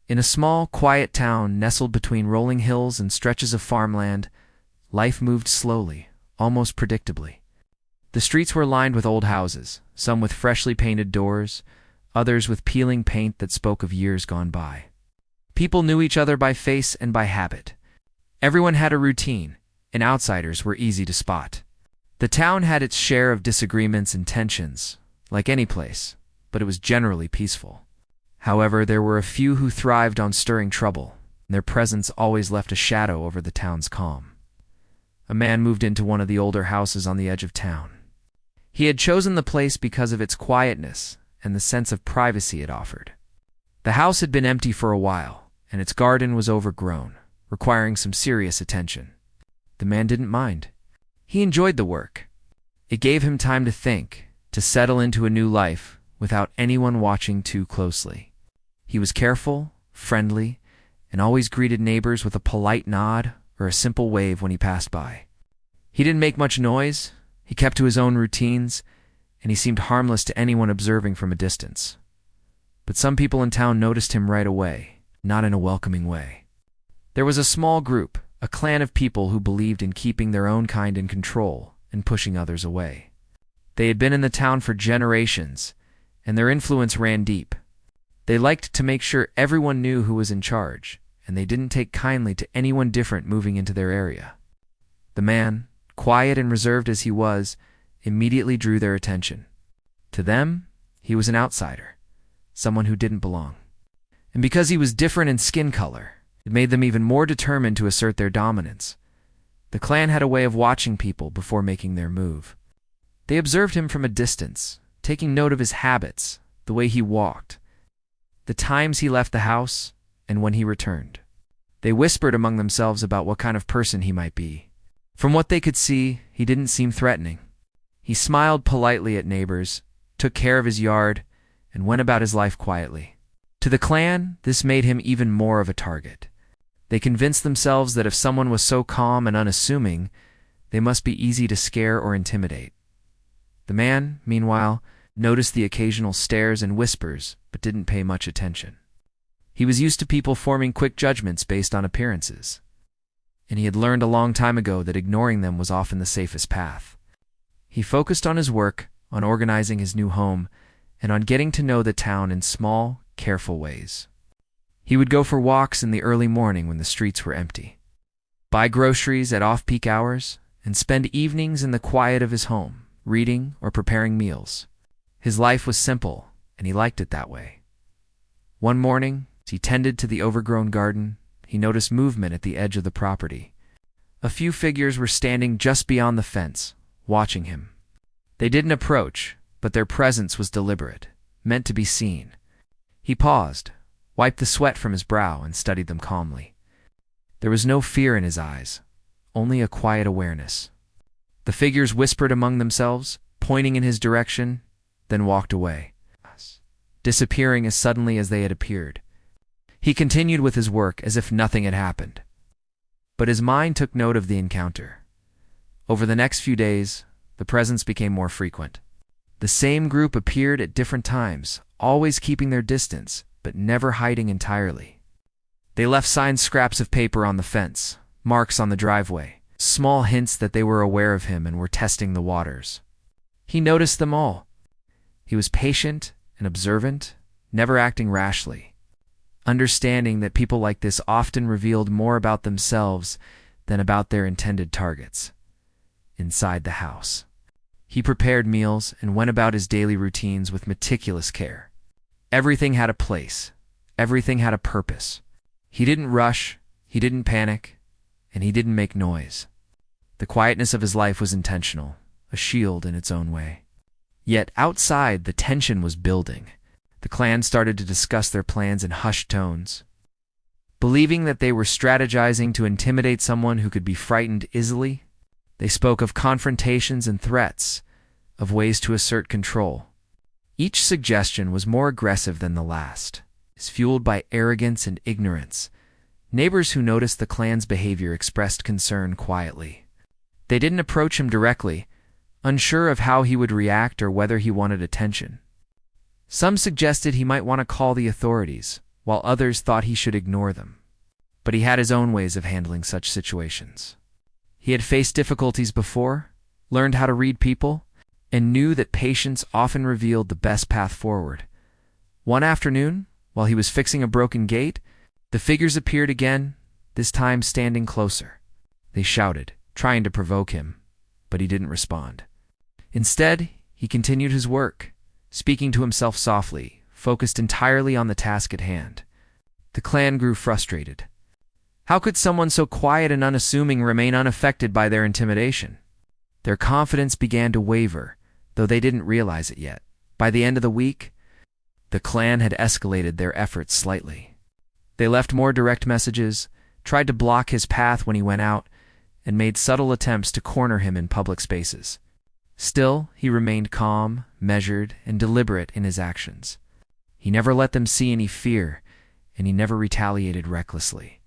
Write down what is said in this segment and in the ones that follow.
In a small, quiet town nestled between rolling hills and stretches of farmland, life moved slowly, almost predictably. The streets were lined with old houses, some with freshly painted doors, others with peeling paint that spoke of years gone by. People knew each other by face and by habit. Everyone had a routine, and outsiders were easy to spot. The town had its share of disagreements and tensions, like any place, but it was generally peaceful. However, there were a few who thrived on stirring trouble, and their presence always left a shadow over the town's calm. A man moved into one of the older houses on the edge of town. He had chosen the place because of its quietness and the sense of privacy it offered. The house had been empty for a while, and its garden was overgrown, requiring some serious attention. The man didn't mind. He enjoyed the work. It gave him time to think, to settle into a new life without anyone watching too closely. He was careful, friendly, and always greeted neighbors with a polite nod or a simple wave when he passed by. He didn't make much noise, he kept to his own routines, and he seemed harmless to anyone observing from a distance. But some people in town noticed him right away, not in a welcoming way. There was a small group, a clan of people who believed in keeping their own kind in control and pushing others away. They had been in the town for generations, and their influence ran deep. They liked to make sure everyone knew who was in charge, and they didn't take kindly to anyone different moving into their area. The man, quiet and reserved as he was, immediately drew their attention. To them, he was an outsider, someone who didn't belong. And because he was different in skin color, it made them even more determined to assert their dominance. The clan had a way of watching people before making their move. They observed him from a distance, taking note of his habits, the way he walked, the times he left the house, and when he returned. They whispered among themselves about what kind of person he might be. From what they could see, he didn't seem threatening. He smiled politely at neighbors, took care of his yard, and went about his life quietly. To the clan, this made him even more of a target. They convinced themselves that if someone was so calm and unassuming, they must be easy to scare or intimidate. The man, meanwhile, noticed the occasional stares and whispers, but didn't pay much attention. He was used to people forming quick judgments based on appearances, and he had learned a long time ago that ignoring them was often the safest path. He focused on his work, on organizing his new home, and on getting to know the town in small, careful ways. He would go for walks in the early morning when the streets were empty, buy groceries at off-peak hours, and spend evenings in the quiet of his home, reading or preparing meals. His life was simple, and he liked it that way. One morning, as he tended to the overgrown garden, he noticed movement at the edge of the property. A few figures were standing just beyond the fence, watching him. They didn't approach, but their presence was deliberate, meant to be seen. He paused, wiped the sweat from his brow, and studied them calmly. There was no fear in his eyes, only a quiet awareness. The figures whispered among themselves, pointing in his direction, then walked away, disappearing as suddenly as they had appeared. He continued with his work as if nothing had happened. But his mind took note of the encounter. Over the next few days, the presence became more frequent. The same group appeared at different times, always keeping their distance, but never hiding entirely. They left signed scraps of paper on the fence, marks on the driveway, small hints that they were aware of him and were testing the waters. He noticed them all. He was patient and observant, never acting rashly, understanding that people like this often revealed more about themselves than about their intended targets. Inside the house, he prepared meals and went about his daily routines with meticulous care. Everything had a place. Everything had a purpose. He didn't rush, he didn't panic, and he didn't make noise. The quietness of his life was intentional, a shield in its own way. Yet outside, the tension was building. The clan started to discuss their plans in hushed tones, believing that they were strategizing to intimidate someone who could be frightened easily. They spoke of confrontations and threats, of ways to assert control. Each suggestion was more aggressive than the last, fueled by arrogance and ignorance. Neighbors who noticed the clan's behavior expressed concern quietly. They didn't approach him directly, unsure of how he would react or whether he wanted attention. Some suggested he might want to call the authorities, while others thought he should ignore them. But he had his own ways of handling such situations. He had faced difficulties before, learned how to read people, and knew that patience often revealed the best path forward. One afternoon, while he was fixing a broken gate, the figures appeared again, this time standing closer. They shouted, trying to provoke him, but he didn't respond. Instead, he continued his work, speaking to himself softly, focused entirely on the task at hand. The clan grew frustrated. How could someone so quiet and unassuming remain unaffected by their intimidation? Their confidence began to waver, though they didn't realize it yet. By the end of the week, the clan had escalated their efforts slightly. They left more direct messages, tried to block his path when he went out, and made subtle attempts to corner him in public spaces. Still, he remained calm, measured, and deliberate in his actions. He never let them see any fear, and he never retaliated recklessly.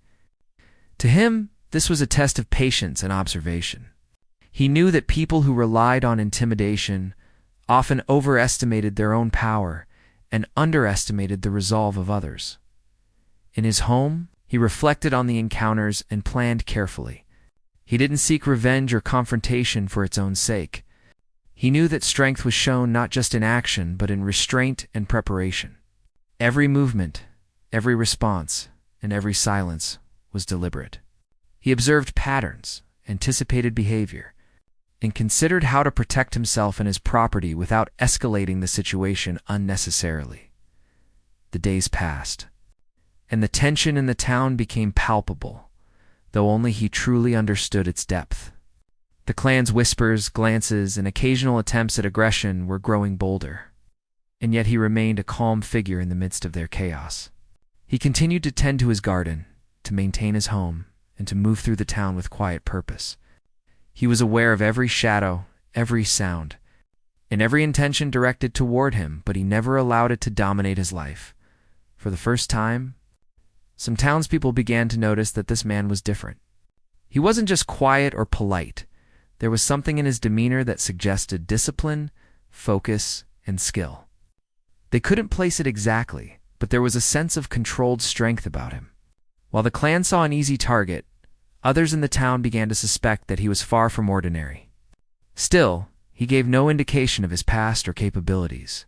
To him, this was a test of patience and observation. He knew that people who relied on intimidation often overestimated their own power and underestimated the resolve of others. In his home, he reflected on the encounters and planned carefully. He didn't seek revenge or confrontation for its own sake. He knew that strength was shown not just in action, but in restraint and preparation. Every movement, every response, and every silence was deliberate. He observed patterns, anticipated behavior, and considered how to protect himself and his property without escalating the situation unnecessarily. The days passed, and the tension in the town became palpable, though only he truly understood its depth. The clan's whispers, glances, and occasional attempts at aggression were growing bolder, and yet he remained a calm figure in the midst of their chaos. He continued to tend to his garden, to maintain his home, and to move through the town with quiet purpose. He was aware of every shadow, every sound, and every intention directed toward him, but he never allowed it to dominate his life. For the first time, some townspeople began to notice that this man was different. He wasn't just quiet or polite. There was something in his demeanor that suggested discipline, focus, and skill. They couldn't place it exactly, but there was a sense of controlled strength about him. While the clan saw an easy target, others in the town began to suspect that he was far from ordinary. Still, he gave no indication of his past or capabilities,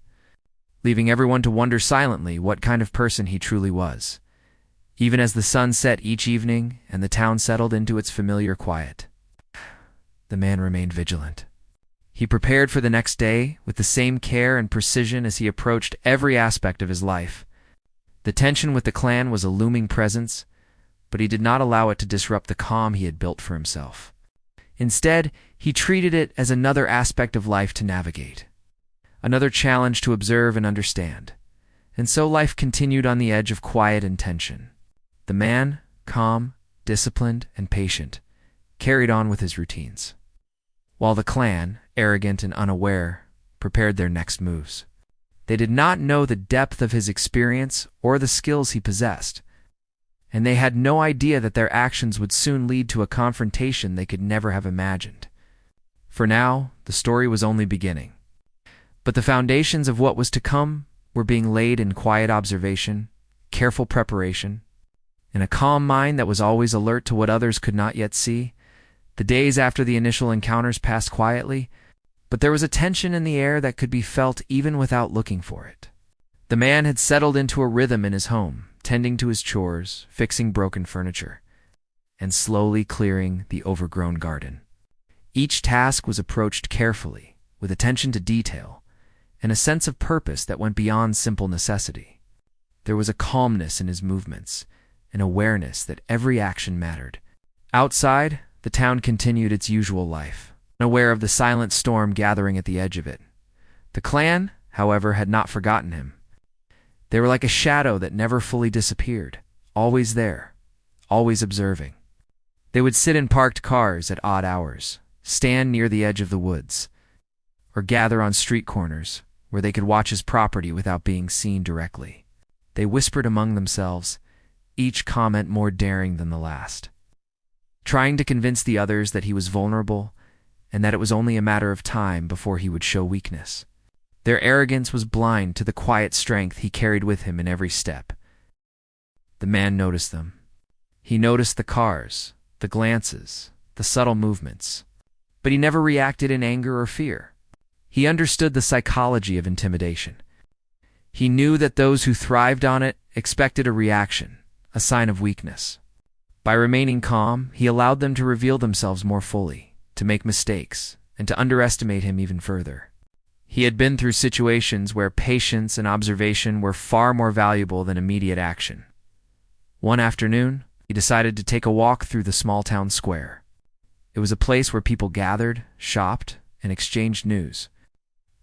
leaving everyone to wonder silently what kind of person he truly was, even as the sun set each evening and the town settled into its familiar quiet. The man remained vigilant. He prepared for the next day with the same care and precision as he approached every aspect of his life. The tension with the clan was a looming presence, but he did not allow it to disrupt the calm he had built for himself. Instead, he treated it as another aspect of life to navigate, another challenge to observe and understand. And so life continued on the edge of quiet and tension. The man, calm, disciplined, and patient, carried on with his routines, while the clan, arrogant and unaware, prepared their next moves. They did not know the depth of his experience or the skills he possessed, and they had no idea that their actions would soon lead to a confrontation they could never have imagined. For now, the story was only beginning. But the foundations of what was to come were being laid in quiet observation, careful preparation, and a calm mind that was always alert to what others could not yet see. The days after the initial encounters passed quietly, but there was a tension in the air that could be felt even without looking for it. The man had settled into a rhythm in his home, tending to his chores, fixing broken furniture, and slowly clearing the overgrown garden. Each task was approached carefully, with attention to detail, and a sense of purpose that went beyond simple necessity. There was a calmness in his movements, an awareness that every action mattered. Outside, the town continued its usual life, unaware of the silent storm gathering at the edge of it. The clan, however, had not forgotten him. They were like a shadow that never fully disappeared, always there, always observing. They would sit in parked cars at odd hours, stand near the edge of the woods, or gather on street corners where they could watch his property without being seen directly. They whispered among themselves, each comment more daring than the last, trying to convince the others that he was vulnerable and that it was only a matter of time before he would show weakness. Their arrogance was blind to the quiet strength he carried with him in every step. The man noticed them. He noticed the cars, the glances, the subtle movements. But he never reacted in anger or fear. He understood the psychology of intimidation. He knew that those who thrived on it expected a reaction, a sign of weakness. By remaining calm, he allowed them to reveal themselves more fully, to make mistakes, and to underestimate him even further. He had been through situations where patience and observation were far more valuable than immediate action. One afternoon, he decided to take a walk through the small town square. It was a place where people gathered, shopped, and exchanged news.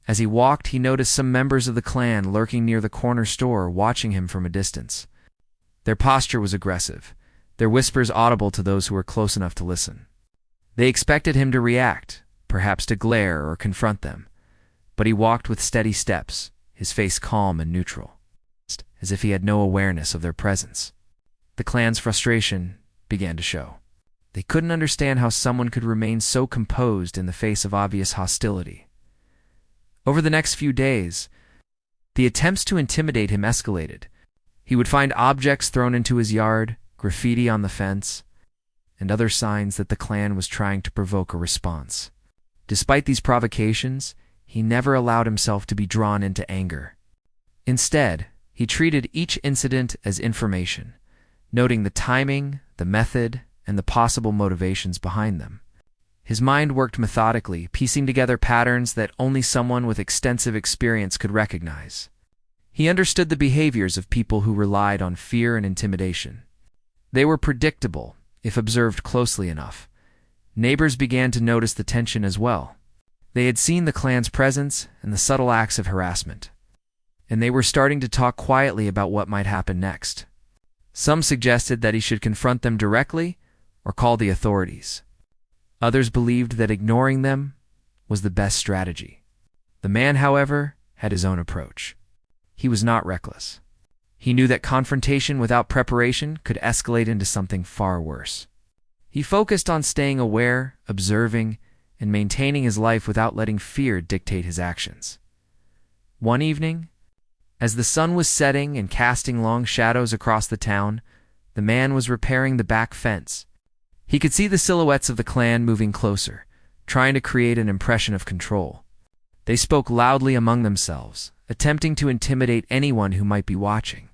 As he walked, he noticed some members of the clan lurking near the corner store, watching him from a distance. Their posture was aggressive, their whispers audible to those who were close enough to listen. They expected him to react, perhaps to glare or confront them, but he walked with steady steps, his face calm and neutral, as if he had no awareness of their presence. The clan's frustration began to show. They couldn't understand how someone could remain so composed in the face of obvious hostility. Over the next few days, the attempts to intimidate him escalated. He would find objects thrown into his yard, graffiti on the fence, and other signs that the clan was trying to provoke a response. Despite these provocations, he never allowed himself to be drawn into anger. Instead, he treated each incident as information, noting the timing, the method, and the possible motivations behind them. His mind worked methodically, piecing together patterns that only someone with extensive experience could recognize. He understood the behaviors of people who relied on fear and intimidation. They were predictable, if observed closely enough. Neighbors began to notice the tension as well. They had seen the clan's presence and the subtle acts of harassment, and they were starting to talk quietly about what might happen next. Some suggested that he should confront them directly or call the authorities. Others believed that ignoring them was the best strategy. The man, however, had his own approach. He was not reckless. He knew that confrontation without preparation could escalate into something far worse. He focused on staying aware, observing, and maintaining his life without letting fear dictate his actions. One evening, as the sun was setting and casting long shadows across the town, the man was repairing the back fence. He could see the silhouettes of the clan moving closer, trying to create an impression of control. They spoke loudly among themselves, attempting to intimidate anyone who might be watching.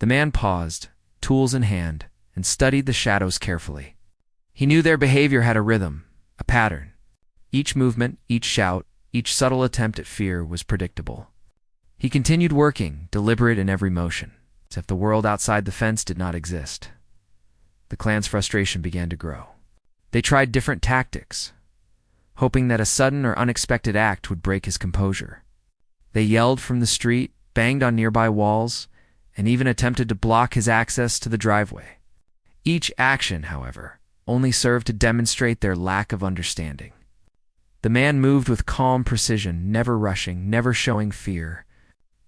The man paused, tools in hand, and studied the shadows carefully. He knew their behavior had a rhythm, a pattern. Each movement, each shout, each subtle attempt at fear was predictable. He continued working, deliberate in every motion, as if the world outside the fence did not exist. The clan's frustration began to grow. They tried different tactics, hoping that a sudden or unexpected act would break his composure. They yelled from the street, banged on nearby walls, and even attempted to block his access to the driveway. Each action, however, only served to demonstrate their lack of understanding. The man moved with calm precision, never rushing, never showing fear.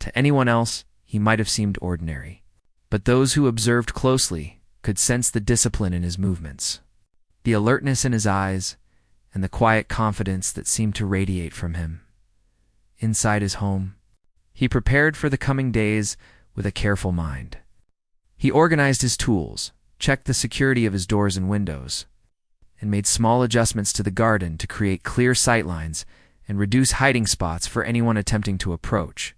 To anyone else, he might have seemed ordinary, but those who observed closely could sense the discipline in his movements, the alertness in his eyes, and the quiet confidence that seemed to radiate from him. Inside his home, he prepared for the coming days with a careful mind. He organized his tools, checked the security of his doors and windows, and made small adjustments to the garden to create clear sightlines and reduce hiding spots for anyone attempting to approach.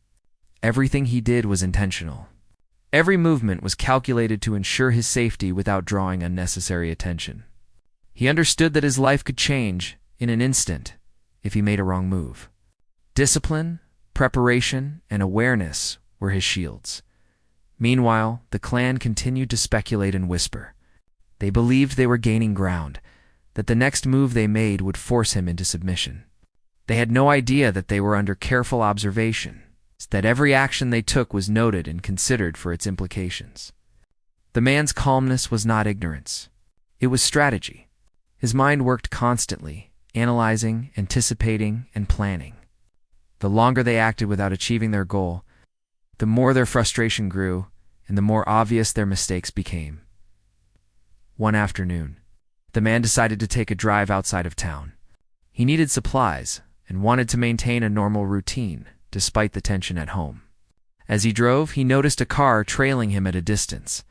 Everything he did was intentional. Every movement was calculated to ensure his safety without drawing unnecessary attention. He understood that his life could change in an instant if he made a wrong move. Discipline, preparation, and awareness were his shields. Meanwhile, the clan continued to speculate and whisper. They believed they were gaining ground, that the next move they made would force him into submission. They had no idea that they were under careful observation, that every action they took was noted and considered for its implications. The man's calmness was not ignorance. It was strategy. His mind worked constantly, analyzing, anticipating, and planning. The longer they acted without achieving their goal, the more their frustration grew and the more obvious their mistakes became. One afternoon, the man decided to take a drive outside of town. He needed supplies and wanted to maintain a normal routine, despite the tension at home. As he drove, he noticed a car trailing him at a distance,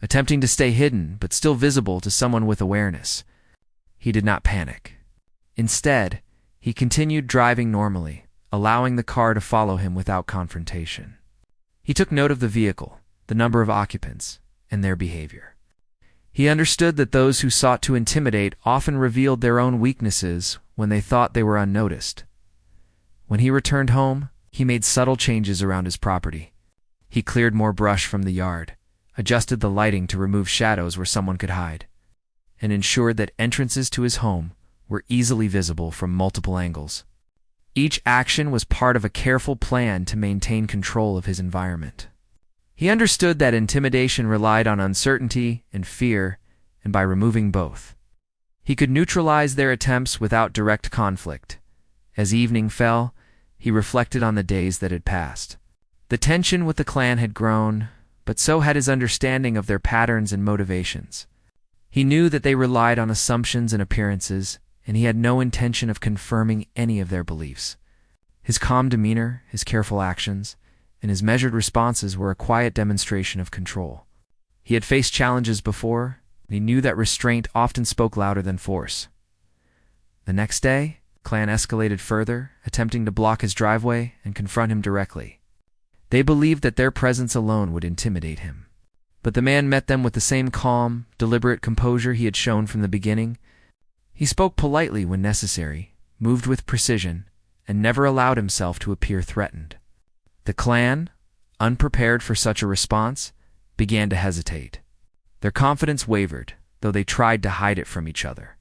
attempting to stay hidden but still visible to someone with awareness. He did not panic. Instead, he continued driving normally, allowing the car to follow him without confrontation. He took note of the vehicle, the number of occupants, and their behavior. He understood that those who sought to intimidate often revealed their own weaknesses when they thought they were unnoticed. When he returned home, he made subtle changes around his property. He cleared more brush from the yard, adjusted the lighting to remove shadows where someone could hide, and ensured that entrances to his home were easily visible from multiple angles. Each action was part of a careful plan to maintain control of his environment. He understood that intimidation relied on uncertainty and fear, and by removing both, he could neutralize their attempts without direct conflict. As evening fell, he reflected on the days that had passed. The tension with the clan had grown, but so had his understanding of their patterns and motivations. He knew that they relied on assumptions and appearances, and he had no intention of confirming any of their beliefs. His calm demeanor, his careful actions, and his measured responses were a quiet demonstration of control. He had faced challenges before, and he knew that restraint often spoke louder than force. The next day, the clan escalated further, attempting to block his driveway and confront him directly. They believed that their presence alone would intimidate him. But the man met them with the same calm, deliberate composure he had shown from the beginning. He spoke politely when necessary, moved with precision, and never allowed himself to appear threatened. The clan, unprepared for such a response, began to hesitate. Their confidence wavered, though they tried to hide it from each other.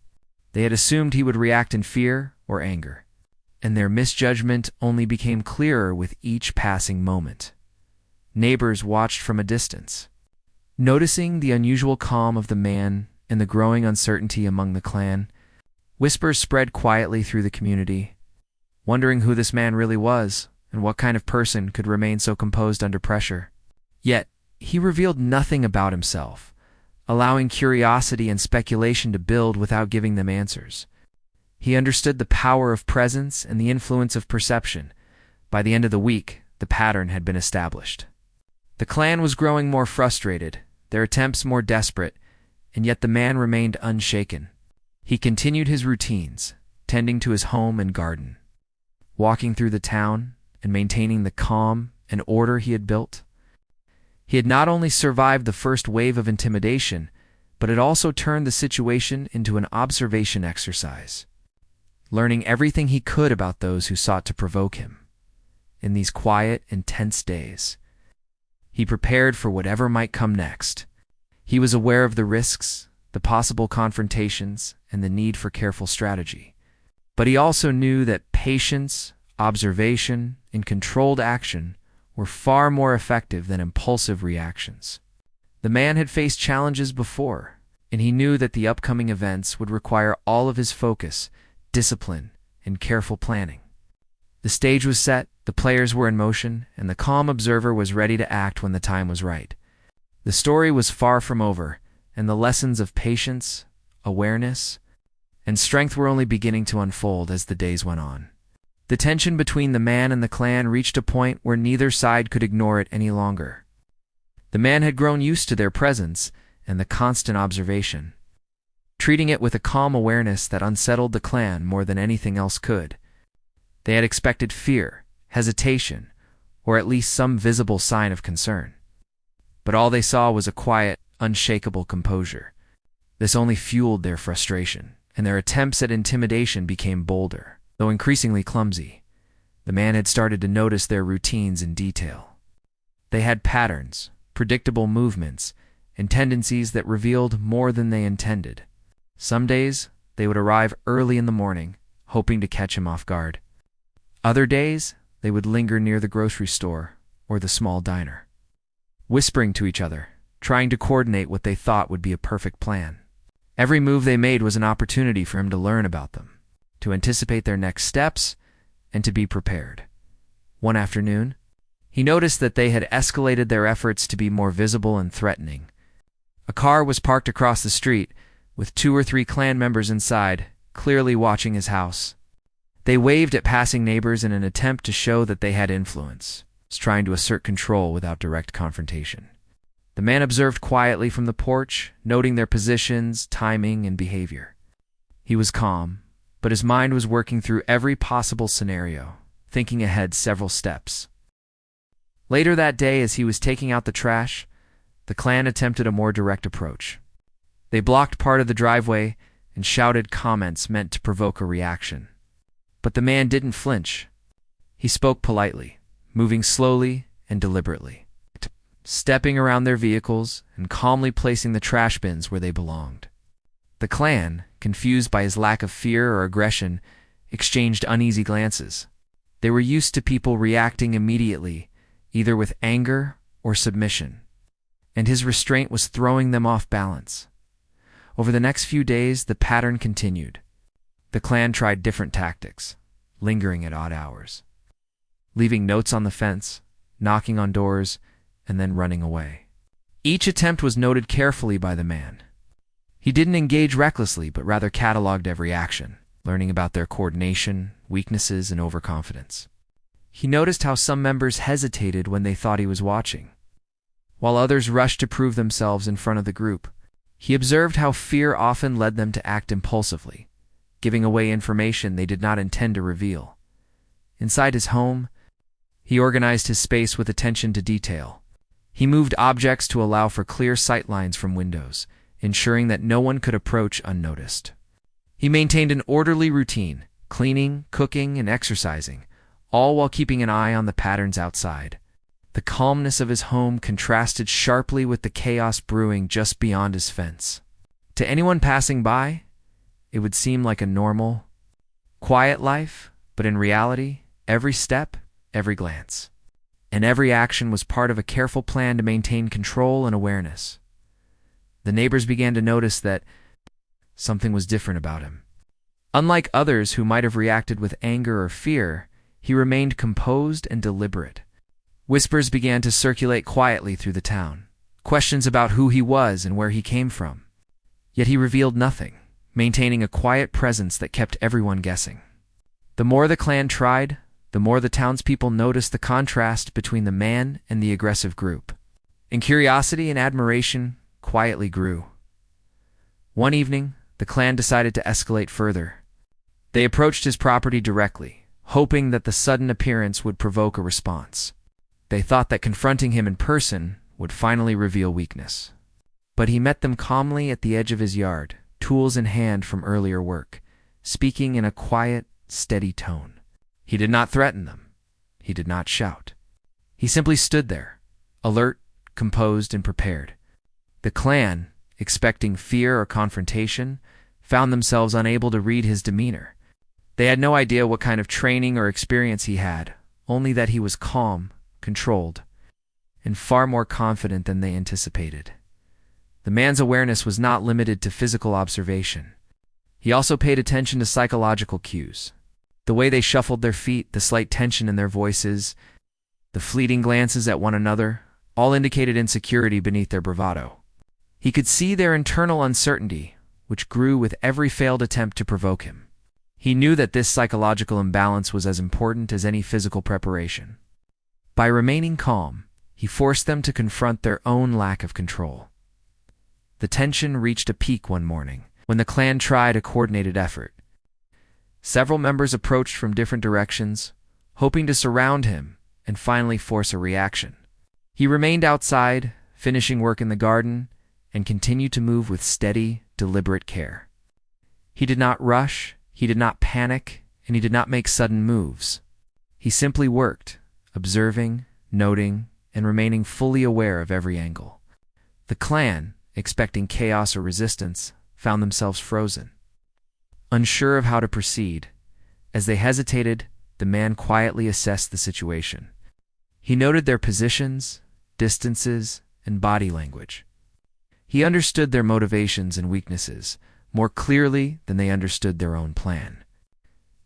They had assumed he would react in fear or anger, and their misjudgment only became clearer with each passing moment. Neighbors watched from a distance, noticing the unusual calm of the man and the growing uncertainty among the clan. Whispers spread quietly through the community, wondering who this man really was and what kind of person could remain so composed under pressure. Yet, he revealed nothing about himself, allowing curiosity and speculation to build without giving them answers. He understood the power of presence and the influence of perception. By the end of the week, the pattern had been established. The clan was growing more frustrated, their attempts more desperate, and yet the man remained unshaken. He continued his routines, tending to his home and garden, walking through the town, and maintaining the calm and order he had built. He had not only survived the first wave of intimidation, but had also turned the situation into an observation exercise, learning everything he could about those who sought to provoke him. In these quiet and tense days, he prepared for whatever might come next. He was aware of the risks, the possible confrontations, and the need for careful strategy. But he also knew that patience, observation, and controlled action were far more effective than impulsive reactions. The man had faced challenges before, and he knew that the upcoming events would require all of his focus, discipline, and careful planning. The stage was set, the players were in motion, and the calm observer was ready to act when the time was right. The story was far from over, and the lessons of patience, awareness, and strength were only beginning to unfold as the days went on. The tension between the man and the clan reached a point where neither side could ignore it any longer. The man had grown used to their presence and the constant observation, treating it with a calm awareness that unsettled the clan more than anything else could. They had expected fear, hesitation, or at least some visible sign of concern. But all they saw was a quiet, unshakable composure. This only fueled their frustration, and their attempts at intimidation became bolder. Though increasingly clumsy, the man had started to notice their routines in detail. They had patterns, predictable movements, and tendencies that revealed more than they intended. Some days, they would arrive early in the morning, hoping to catch him off guard. Other days, they would linger near the grocery store or the small diner, whispering to each other, trying to coordinate what they thought would be a perfect plan. Every move they made was an opportunity for him to learn about them, to anticipate their next steps, and to be prepared. One afternoon, he noticed that they had escalated their efforts to be more visible and threatening. A car was parked across the street, with 2 or 3 clan members inside, clearly watching his house. They waved at passing neighbors in an attempt to show that they had influence, trying to assert control without direct confrontation. The man observed quietly from the porch, noting their positions, timing, and behavior. He was calm, but his mind was working through every possible scenario, thinking ahead several steps. Later that day, as he was taking out the trash, the clan attempted a more direct approach. They blocked part of the driveway and shouted comments meant to provoke a reaction. But the man didn't flinch. He spoke politely, moving slowly and deliberately, stepping around their vehicles and calmly placing the trash bins where they belonged. The clan, confused by his lack of fear or aggression, exchanged uneasy glances. They were used to people reacting immediately, either with anger or submission, and his restraint was throwing them off balance. Over the next few days, the pattern continued. The clan tried different tactics, lingering at odd hours, leaving notes on the fence, knocking on doors, and then running away. Each attempt was noted carefully by the man. He didn't engage recklessly, but rather cataloged every action, learning about their coordination, weaknesses, and overconfidence. He noticed how some members hesitated when they thought he was watching, while others rushed to prove themselves in front of the group. He observed how fear often led them to act impulsively, giving away information they did not intend to reveal. Inside his home, he organized his space with attention to detail. He moved objects to allow for clear sight lines from windows, ensuring that no one could approach unnoticed. He maintained an orderly routine, cleaning, cooking, and exercising, all while keeping an eye on the patterns outside. The calmness of his home contrasted sharply with the chaos brewing just beyond his fence. To anyone passing by, it would seem like a normal, quiet life, but in reality, every step, every glance, and every action was part of a careful plan to maintain control and awareness. The neighbors began to notice that something was different about him. Unlike others who might have reacted with anger or fear, he remained composed and deliberate. Whispers began to circulate quietly through the town, questions about who he was and where he came from. Yet he revealed nothing, maintaining a quiet presence that kept everyone guessing. The more the clan tried, the more the townspeople noticed the contrast between the man and the aggressive group. And curiosity and admiration quietly grew. One evening, the clan decided to escalate further. They approached his property directly, hoping that the sudden appearance would provoke a response. They thought that confronting him in person would finally reveal weakness. But he met them calmly at the edge of his yard, tools in hand from earlier work, speaking in a quiet, steady tone. He did not threaten them. He did not shout. He simply stood there, alert, composed, and prepared. The clan, expecting fear or confrontation, found themselves unable to read his demeanor. They had no idea what kind of training or experience he had, only that he was calm, controlled, and far more confident than they anticipated. The man's awareness was not limited to physical observation. He also paid attention to psychological cues. The way they shuffled their feet, the slight tension in their voices, the fleeting glances at one another, all indicated insecurity beneath their bravado. He could see their internal uncertainty, which grew with every failed attempt to provoke him. He knew that this psychological imbalance was as important as any physical preparation. By remaining calm, he forced them to confront their own lack of control. The tension reached a peak one morning, when the clan tried a coordinated effort. Several members approached from different directions, hoping to surround him and finally force a reaction. He remained outside, finishing work in the garden, and continued to move with steady, deliberate care. He did not rush, he did not panic, and he did not make sudden moves. He simply worked, observing, noting, and remaining fully aware of every angle. The clan, expecting chaos or resistance, found themselves frozen, unsure of how to proceed. As they hesitated, the man quietly assessed the situation. He noted their positions, distances, and body language. He understood their motivations and weaknesses more clearly than they understood their own plan.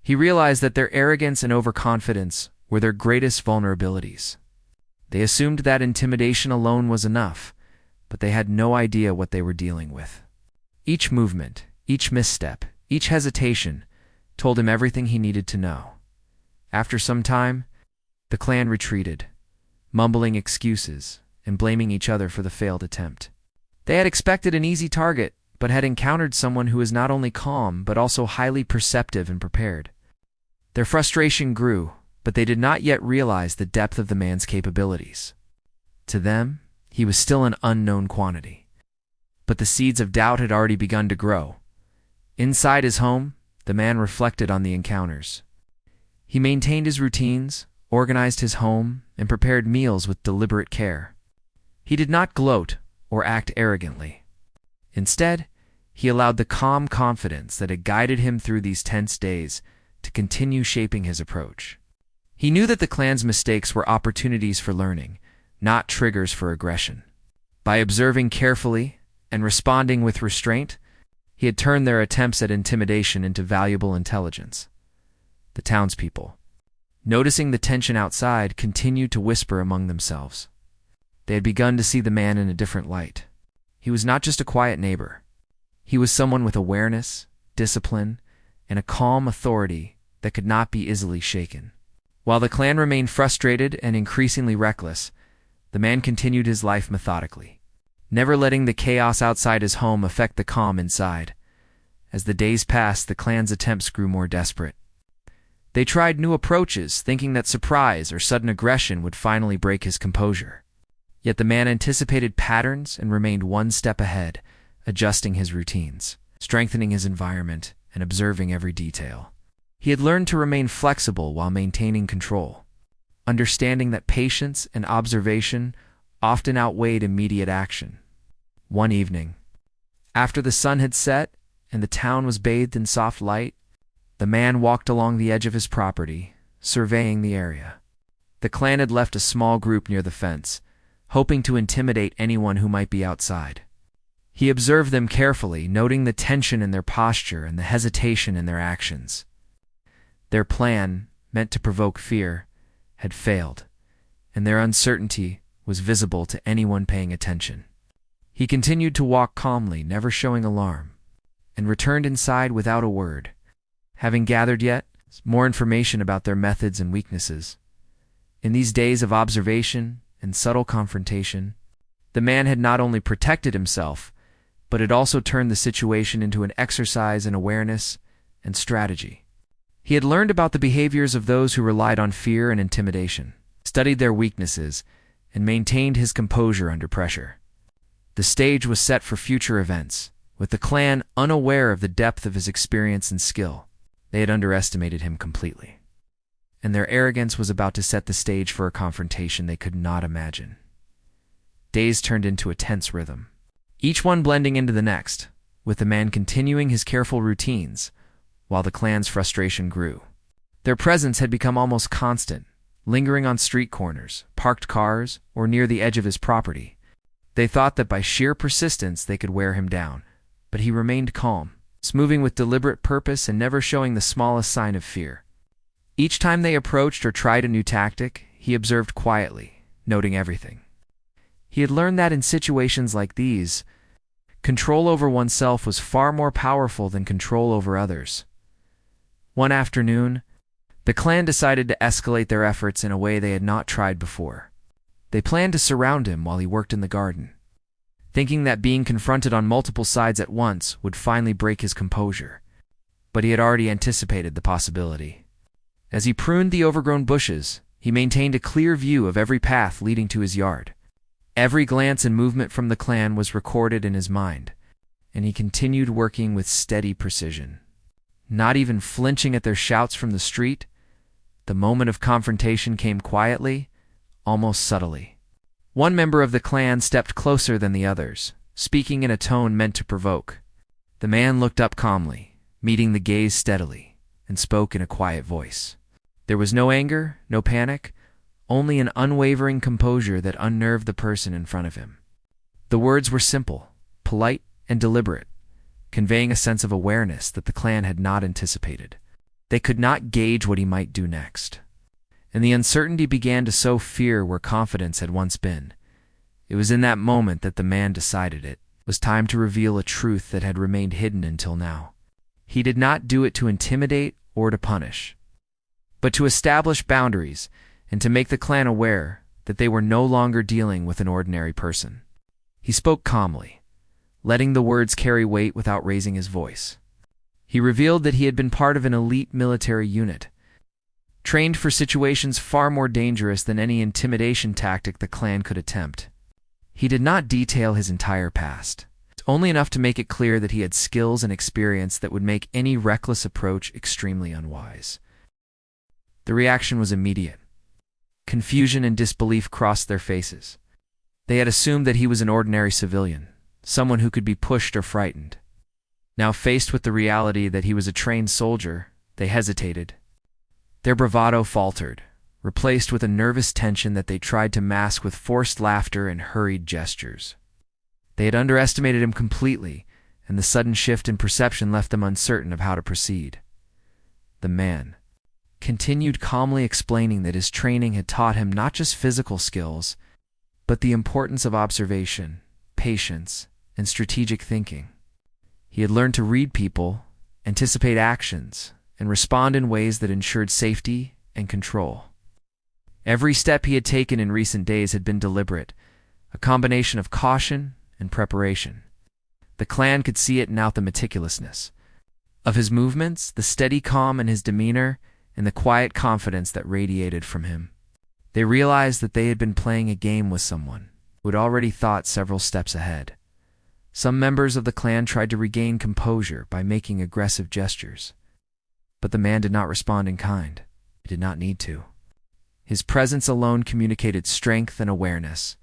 He realized that their arrogance and overconfidence were their greatest vulnerabilities. They assumed that intimidation alone was enough, but they had no idea what they were dealing with. Each movement, each misstep, each hesitation told him everything he needed to know. After some time, the clan retreated, mumbling excuses and blaming each other for the failed attempt. They had expected an easy target, but had encountered someone who was not only calm but also highly perceptive and prepared. Their frustration grew, but they did not yet realize the depth of the man's capabilities. To them, he was still an unknown quantity. But the seeds of doubt had already begun to grow. Inside his home, the man reflected on the encounters. He maintained his routines, organized his home, and prepared meals with deliberate care. He did not gloat or act arrogantly. Instead, he allowed the calm confidence that had guided him through these tense days to continue shaping his approach. He knew that the clan's mistakes were opportunities for learning, not triggers for aggression. By observing carefully and responding with restraint, he had turned their attempts at intimidation into valuable intelligence. The townspeople, noticing the tension outside, continued to whisper among themselves. They had begun to see the man in a different light. He was not just a quiet neighbor. He was someone with awareness, discipline, and a calm authority that could not be easily shaken. While the clan remained frustrated and increasingly reckless, the man continued his life methodically, never letting the chaos outside his home affect the calm inside. As the days passed, the clan's attempts grew more desperate. They tried new approaches, thinking that surprise or sudden aggression would finally break his composure. Yet the man anticipated patterns and remained one step ahead, adjusting his routines, strengthening his environment, and observing every detail. He had learned to remain flexible while maintaining control, understanding that patience and observation often outweighed immediate action. One evening, after the sun had set and the town was bathed in soft light, the man walked along the edge of his property, surveying the area. The clan had left a small group near the fence, hoping to intimidate anyone who might be outside. He observed them carefully, noting the tension in their posture and the hesitation in their actions. Their plan, meant to provoke fear, had failed, and their uncertainty was visible to anyone paying attention. He continued to walk calmly, never showing alarm, and returned inside without a word, having gathered yet more information about their methods and weaknesses. In these days of observation and subtle confrontation, the man had not only protected himself, but had also turned the situation into an exercise in awareness and strategy. He had learned about the behaviors of those who relied on fear and intimidation, studied their weaknesses, and maintained his composure under pressure. The stage was set for future events, with the clan unaware of the depth of his experience and skill. They had underestimated him completely, and their arrogance was about to set the stage for a confrontation they could not imagine. Days turned into a tense rhythm, each one blending into the next, with the man continuing his careful routines, while the clan's frustration grew. Their presence had become almost constant, lingering on street corners, parked cars, or near the edge of his property. They thought that by sheer persistence they could wear him down, but he remained calm, moving with deliberate purpose and never showing the smallest sign of fear. Each time they approached or tried a new tactic, he observed quietly, noting everything. He had learned that in situations like these, control over oneself was far more powerful than control over others. One afternoon, the clan decided to escalate their efforts in a way they had not tried before. They planned to surround him while he worked in the garden, thinking that being confronted on multiple sides at once would finally break his composure. But he had already anticipated the possibility. As he pruned the overgrown bushes, he maintained a clear view of every path leading to his yard. Every glance and movement from the clan was recorded in his mind, and he continued working with steady precision. Not even flinching at their shouts from the street, the moment of confrontation came quietly, almost subtly. One member of the clan stepped closer than the others, speaking in a tone meant to provoke. The man looked up calmly, meeting the gaze steadily, and spoke in a quiet voice. There was no anger, no panic, only an unwavering composure that unnerved the person in front of him. The words were simple, polite, and deliberate, conveying a sense of awareness that the clan had not anticipated. They could not gauge what he might do next, and the uncertainty began to sow fear where confidence had once been. It was in that moment that the man decided it was time to reveal a truth that had remained hidden until now. He did not do it to intimidate or to punish, but to establish boundaries and to make the clan aware that they were no longer dealing with an ordinary person. He spoke calmly, letting the words carry weight without raising his voice. He revealed that he had been part of an elite military unit, trained for situations far more dangerous than any intimidation tactic the clan could attempt. He did not detail his entire past, only enough to make it clear that he had skills and experience that would make any reckless approach extremely unwise. The reaction was immediate. Confusion and disbelief crossed their faces. They had assumed that he was an ordinary civilian, someone who could be pushed or frightened. Now faced with the reality that he was a trained soldier, they hesitated. Their bravado faltered, replaced with a nervous tension that they tried to mask with forced laughter and hurried gestures. They had underestimated him completely, and the sudden shift in perception left them uncertain of how to proceed. The man continued calmly explaining that his training had taught him not just physical skills, but the importance of observation, patience, and strategic thinking. He had learned to read people, anticipate actions, and respond in ways that ensured safety and control. Every step he had taken in recent days had been deliberate, a combination of caution and preparation. The clan could see it now, the meticulousness of his movements, the steady calm in his demeanor, and the quiet confidence that radiated from him. They realized that they had been playing a game with someone who had already thought several steps ahead. Some members of the clan tried to regain composure by making aggressive gestures. But the man did not respond in kind. He did not need to. His presence alone communicated strength and awareness.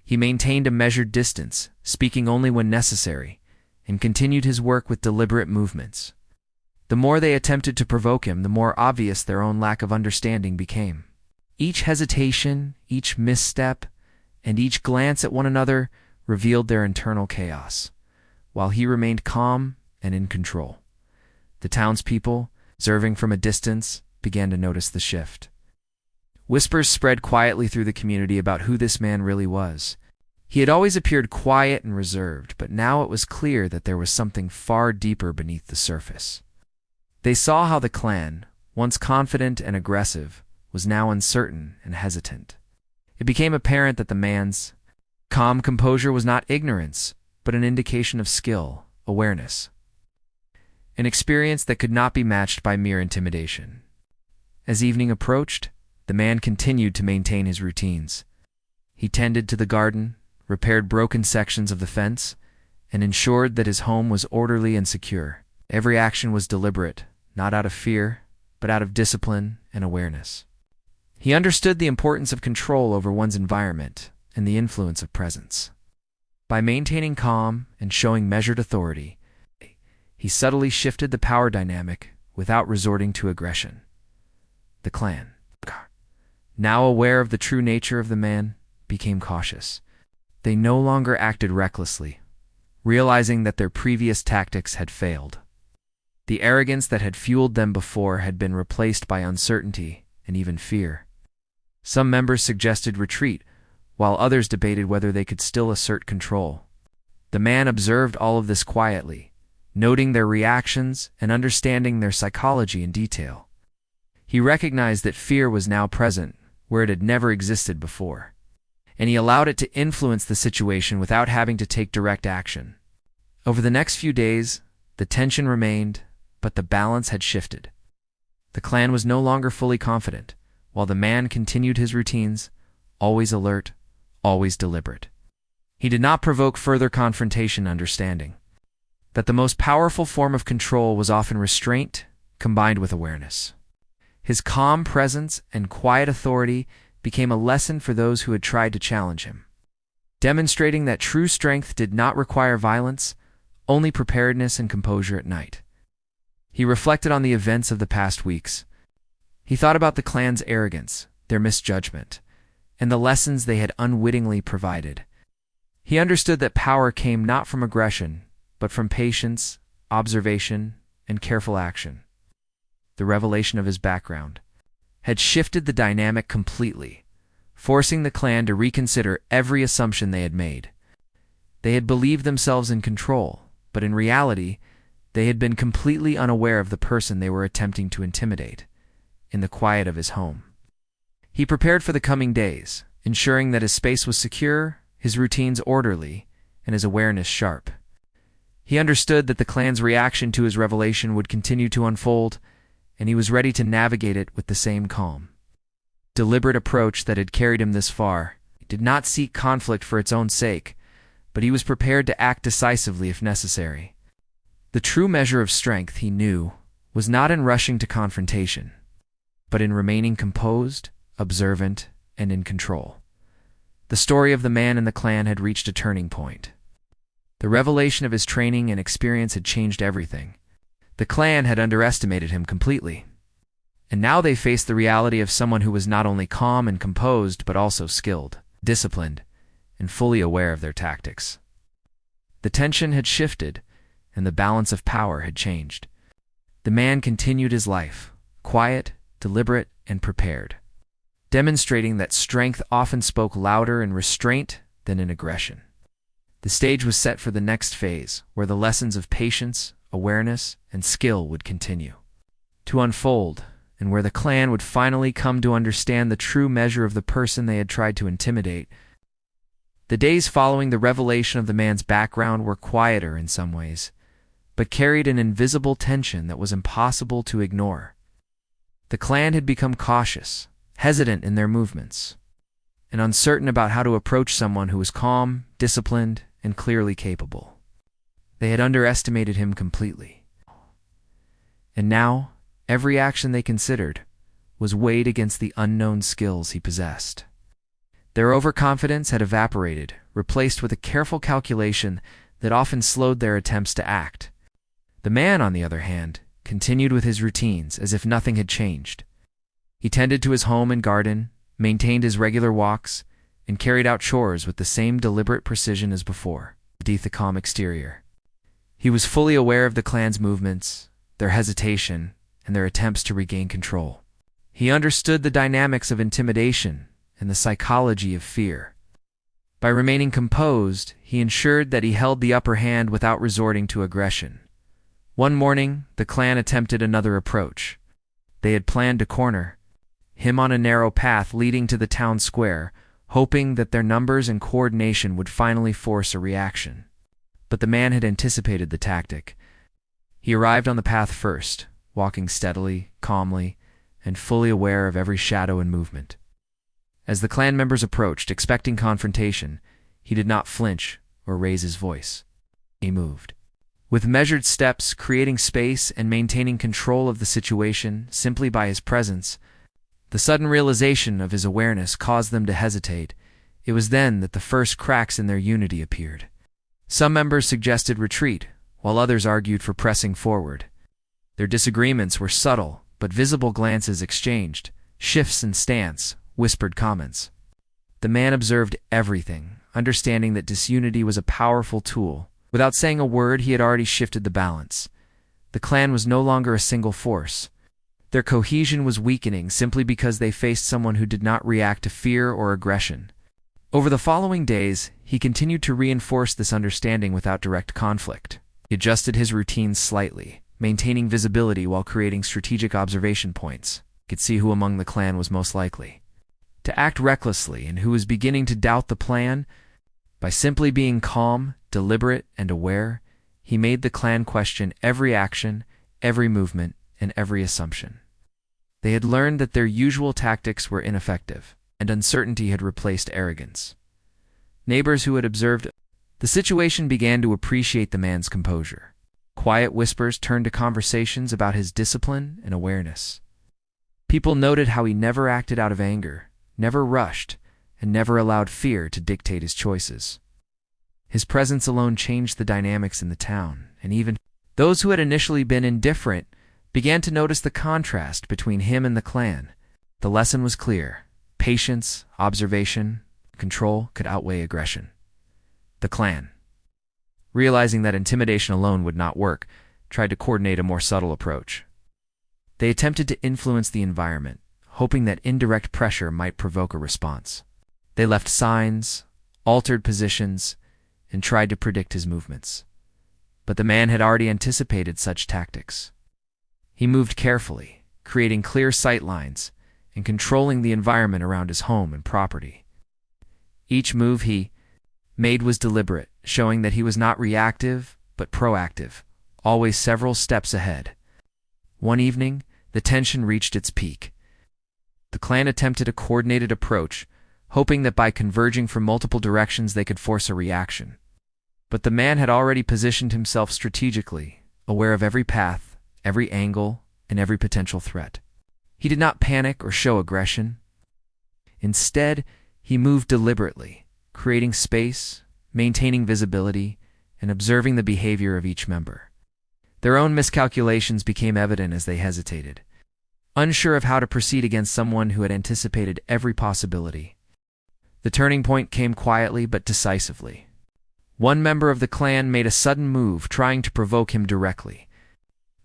He maintained a measured distance, speaking only when necessary, and continued his work with deliberate movements. The more they attempted to provoke him, the more obvious their own lack of understanding became. Each hesitation, each misstep, and each glance at one another revealed their internal chaos, while he remained calm and in control. The townspeople, observing from a distance, began to notice the shift. Whispers spread quietly through the community about who this man really was. He had always appeared quiet and reserved, but now it was clear that there was something far deeper beneath the surface. They saw how the clan, once confident and aggressive, was now uncertain and hesitant. It became apparent that the man's calm composure was not ignorance, but an indication of skill, awareness, an experience that could not be matched by mere intimidation. As evening approached, the man continued to maintain his routines. He tended to the garden, repaired broken sections of the fence, and ensured that his home was orderly and secure. Every action was deliberate, not out of fear, but out of discipline and awareness. He understood the importance of control over one's environment and the influence of presence. By maintaining calm and showing measured authority, he subtly shifted the power dynamic without resorting to aggression. The clan, now aware of the true nature of the man, became cautious. They no longer acted recklessly, realizing that their previous tactics had failed. The arrogance that had fueled them before had been replaced by uncertainty and even fear. Some members suggested retreat, while others debated whether they could still assert control. The man observed all of this quietly, noting their reactions and understanding their psychology in detail. He recognized that fear was now present where it had never existed before, and he allowed it to influence the situation without having to take direct action. Over the next few days, the tension remained, but the balance had shifted. The clan was no longer fully confident, while the man continued his routines, always alert, always deliberate. He did not provoke further confrontation, understanding that the most powerful form of control was often restraint combined with awareness. His calm presence and quiet authority became a lesson for those who had tried to challenge him, demonstrating that true strength did not require violence, only preparedness and composure at night. He reflected on the events of the past weeks. He thought about the clan's arrogance, their misjudgment, and the lessons they had unwittingly provided. He understood that power came not from aggression, but from patience, observation, and careful action. The revelation of his background had shifted the dynamic completely, forcing the clan to reconsider every assumption they had made. They had believed themselves in control, but in reality, they had been completely unaware of the person they were attempting to intimidate in the quiet of his home. He prepared for the coming days, ensuring that his space was secure, his routines orderly, and his awareness sharp. He understood that the clan's reaction to his revelation would continue to unfold, and he was ready to navigate it with the same calm, deliberate approach that had carried him this far. He did not seek conflict for its own sake, but he was prepared to act decisively if necessary. The true measure of strength, he knew, was not in rushing to confrontation, but in remaining composed, observant, and in control. The story of the man in the clan had reached a turning point. The revelation of his training and experience had changed everything. The clan had underestimated him completely, and now they faced the reality of someone who was not only calm and composed but also skilled, disciplined, and fully aware of their tactics. The tension had shifted, and the balance of power had changed. The man continued his life, quiet, deliberate, and prepared, demonstrating that strength often spoke louder in restraint than in aggression. The stage was set for the next phase, where the lessons of patience, awareness, and skill would continue to unfold, and where the clan would finally come to understand the true measure of the person they had tried to intimidate. The days following the revelation of the man's background were quieter in some ways, but carried an invisible tension that was impossible to ignore. The clan had become cautious, hesitant in their movements, and uncertain about how to approach someone who was calm, disciplined, and clearly capable. They had underestimated him completely. And now, every action they considered was weighed against the unknown skills he possessed. Their overconfidence had evaporated, replaced with a careful calculation that often slowed their attempts to act. The man, on the other hand, continued with his routines as if nothing had changed. He tended to his home and garden, maintained his regular walks, and carried out chores with the same deliberate precision as before, beneath the calm exterior. He was fully aware of the clan's movements, their hesitation, and their attempts to regain control. He understood the dynamics of intimidation and the psychology of fear. By remaining composed, he ensured that he held the upper hand without resorting to aggression. One morning, the clan attempted another approach. They had planned to corner him on a narrow path leading to the town square, hoping that their numbers and coordination would finally force a reaction. But the man had anticipated the tactic. He arrived on the path first, walking steadily, calmly, and fully aware of every shadow and movement. As the clan members approached, expecting confrontation, he did not flinch or raise his voice. He moved with measured steps, creating space and maintaining control of the situation simply by his presence. The sudden realization of his awareness caused them to hesitate. It was then that the first cracks in their unity appeared. Some members suggested retreat, while others argued for pressing forward. Their disagreements were subtle, but visible glances exchanged, shifts in stance, whispered comments. The man observed everything, understanding that disunity was a powerful tool. Without saying a word, he had already shifted the balance. The clan was no longer a single force. Their cohesion was weakening simply because they faced someone who did not react to fear or aggression. Over the following days, he continued to reinforce this understanding without direct conflict. He adjusted his routines slightly, maintaining visibility while creating strategic observation points. He could see who among the clan was most likely to act recklessly and who was beginning to doubt the plan. By simply being calm, deliberate, and aware, he made the clan question every action, every movement, and every assumption. They had learned that their usual tactics were ineffective, and uncertainty had replaced arrogance. Neighbors who had observed the situation began to appreciate the man's composure. Quiet whispers turned to conversations about his discipline and awareness. People noted how he never acted out of anger, never rushed, and never allowed fear to dictate his choices. His presence alone changed the dynamics in the town, and even those who had initially been indifferent began to notice the contrast between him and the clan. The lesson was clear. Patience, observation, control could outweigh aggression. The clan, realizing that intimidation alone would not work, tried to coordinate a more subtle approach. They attempted to influence the environment, hoping that indirect pressure might provoke a response. They left signs, altered positions, and tried to predict his movements. But the man had already anticipated such tactics. He moved carefully, creating clear sight lines and controlling the environment around his home and property. Each move he made was deliberate, showing that he was not reactive, but proactive, always several steps ahead. One evening, the tension reached its peak. The clan attempted a coordinated approach, hoping that by converging from multiple directions they could force a reaction. But the man had already positioned himself strategically, aware of every path, every angle, and every potential threat. He did not panic or show aggression. Instead, he moved deliberately, creating space, maintaining visibility, and observing the behavior of each member. Their own miscalculations became evident as they hesitated, unsure of how to proceed against someone who had anticipated every possibility. The turning point came quietly but decisively. One member of the clan made a sudden move, trying to provoke him directly.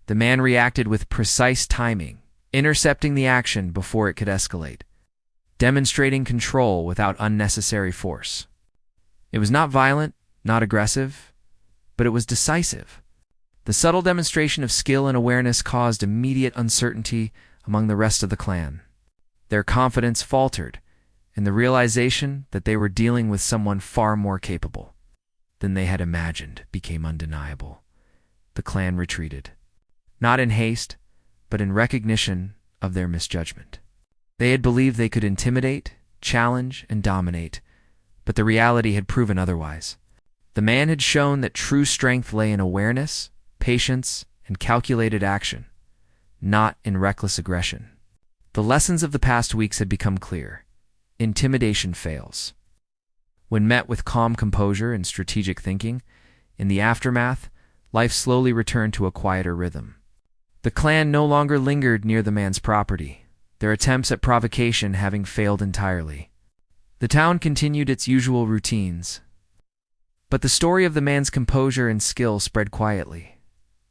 The man reacted with precise timing, intercepting the action before it could escalate, demonstrating control without unnecessary force. It was not violent, not aggressive, but it was decisive. The subtle demonstration of skill and awareness caused immediate uncertainty among the rest of the clan. Their confidence faltered, and the realization that they were dealing with someone far more capable than they had imagined became undeniable. The clan retreated, not in haste, but in recognition of their misjudgment. They had believed they could intimidate, challenge, and dominate, but the reality had proven otherwise. The man had shown that true strength lay in awareness, patience, and calculated action, not in reckless aggression. The lessons of the past weeks had become clear. Intimidation fails. When met with calm composure and strategic thinking, in the aftermath, life slowly returned to a quieter rhythm. The clan no longer lingered near the man's property, their attempts at provocation having failed entirely. The town continued its usual routines, but the story of the man's composure and skill spread quietly,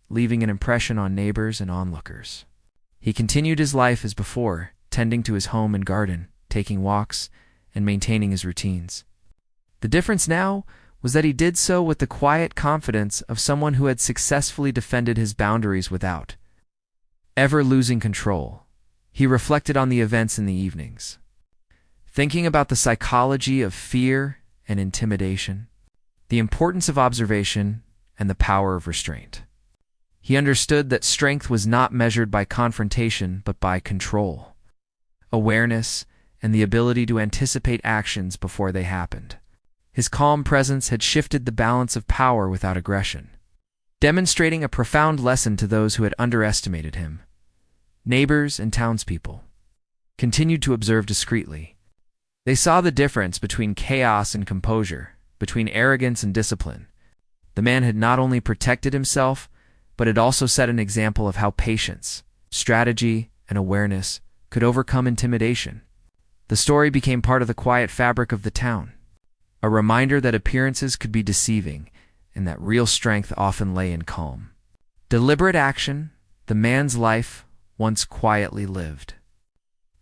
leaving an impression on neighbors and onlookers. He continued his life as before, tending to his home and garden, taking walks, and maintaining his routines. The difference now was that he did so with the quiet confidence of someone who had successfully defended his boundaries without ever losing control. He reflected on the events in the evenings, thinking about the psychology of fear and intimidation, the importance of observation, and the power of restraint. He understood that strength was not measured by confrontation but by control, awareness, and the ability to anticipate actions before they happened. His calm presence had shifted the balance of power without aggression, demonstrating a profound lesson to those who had underestimated him. Neighbors and townspeople continued to observe discreetly. They saw the difference between chaos and composure, between arrogance and discipline. The man had not only protected himself, but had also set an example of how patience, strategy, and awareness could overcome intimidation. The story became part of the quiet fabric of the town, a reminder that appearances could be deceiving and that real strength often lay in calm. Deliberate action, the man's life, once quietly lived,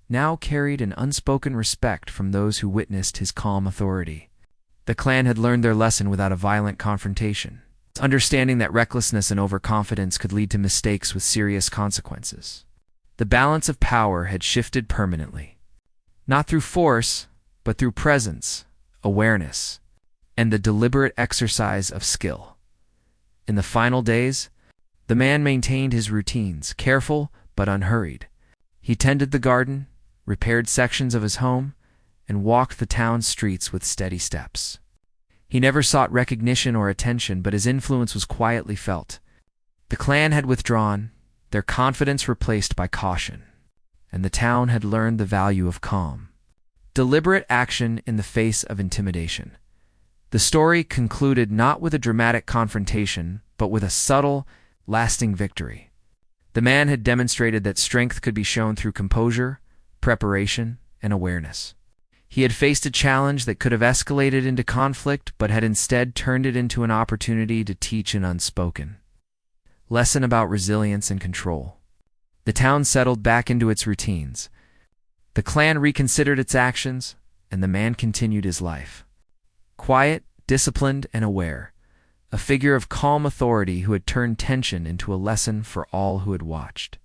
now carried an unspoken respect from those who witnessed his calm authority. The clan had learned their lesson without a violent confrontation, understanding that recklessness and overconfidence could lead to mistakes with serious consequences. The balance of power had shifted permanently, not through force, but through presence, awareness, and the deliberate exercise of skill. In the final days, the man maintained his routines, careful but unhurried. He tended the garden, repaired sections of his home, and walked the town's streets with steady steps. He never sought recognition or attention, but his influence was quietly felt. The clan had withdrawn, their confidence replaced by caution, and the town had learned the value of calm, deliberate action in the face of intimidation. The story concluded not with a dramatic confrontation, but with a subtle, lasting victory. The man had demonstrated that strength could be shown through composure, preparation, and awareness. He had faced a challenge that could have escalated into conflict, but had instead turned it into an opportunity to teach an unspoken lesson about resilience and control. The town settled back into its routines. The clan reconsidered its actions, and the man continued his life. Quiet, disciplined, and aware, a figure of calm authority who had turned tension into a lesson for all who had watched.